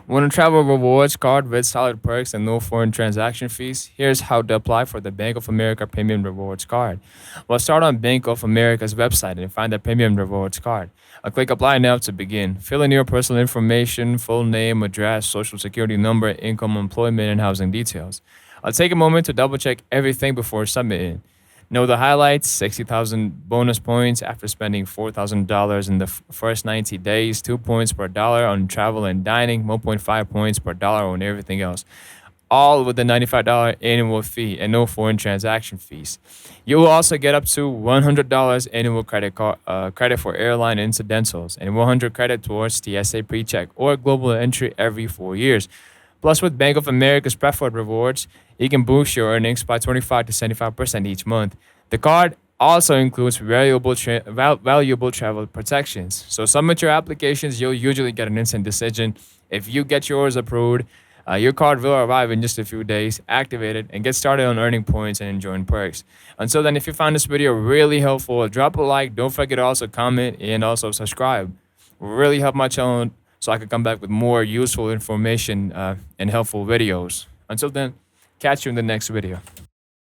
Want a travel rewards card with solid perks and no foreign transaction fees? Here's how to apply for the Bank of America Premium Rewards card. Well, start on Bank of America's website and find the Premium Rewards card. Click Apply now to begin. Fill in your personal information, full name, address, social security number, income, employment, and housing details. I'll take a moment to double check everything before submitting. Know the highlights: 60,000 bonus points after spending $4,000 in the first 90 days, 2 points per dollar on travel and dining, 1.5 points per dollar on everything else. All with a $95 annual fee and no foreign transaction fees. You will also get up to $100 annual credit for airline incidentals and 100 credit towards TSA PreCheck or global entry every 4 years. Plus, with Bank of America's preferred rewards, you can boost your earnings by 25 to 75% each month. The card also includes valuable travel protections. So, submit your applications. You'll usually get an instant decision. If you get yours approved, your card will arrive in just a few days, activate it, and get started on earning points and enjoying perks. Until then, if you found this video really helpful, drop a like. Don't forget to also comment and also subscribe. Really help my channel so I can come back with more useful information and helpful videos. Until then, catch you in the next video.